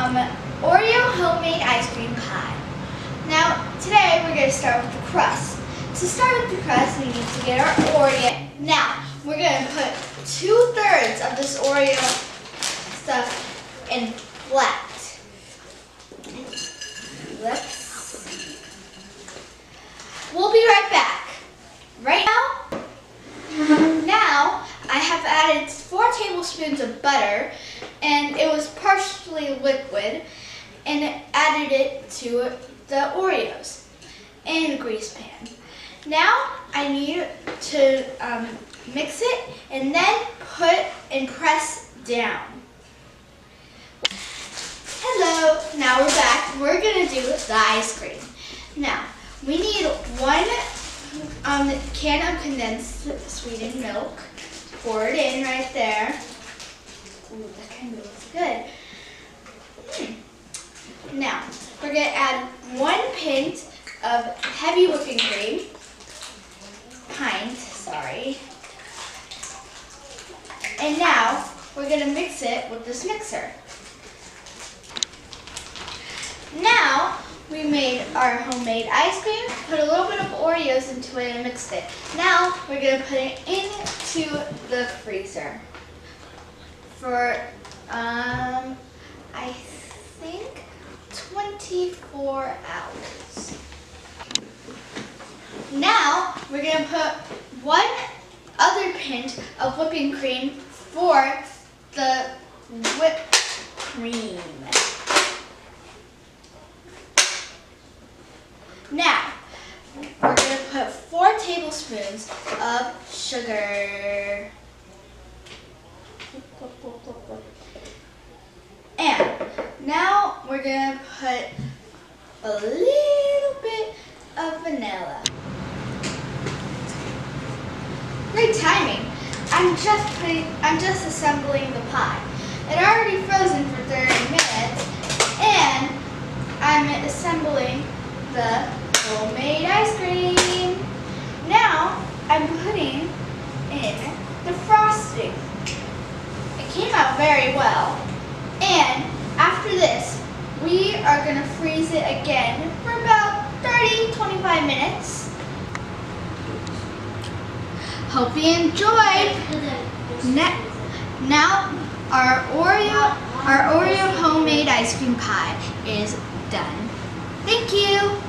Oreo homemade ice cream pie. Now, today we're going to start with the crust. To start with the crust, we need to get our Oreo. Now, we're going to put 2/3 of this Oreo stuff in flat. We'll be right back. Right now, I have added 4 tablespoons of butter, and it was partially liquid, and added it to the Oreos in a grease pan. Now I need to mix it and then put and press down. Hello, now we're back. We're gonna do the ice cream. Now we need 1 can of condensed sweetened milk. Pour it in right there. Ooh, that kind of looks good. Now, we're going to add 1 pint of heavy whipping cream. And now, we're going to mix it with this mixer. Now, we made our homemade ice cream, put a little bit of Oreos into it and mixed it. Now, we're going to put it into the freezer for, I think 24 hours. Now, we're going to put 1 other pint of whipping cream for the whipped cream. Now, we're going to put 4 tablespoons of sugar. And now we're going to put a little bit of vanilla. Great timing. I'm just assembling the pie. It already frozen for 30 minutes, and I'm assembling the homemade ice cream. Now I'm putting in the frosting. It came out very well. And after this, we are going to freeze it again for about 30-25 minutes. Hope you enjoyed. Now our Oreo homemade ice cream pie is done. Thank you.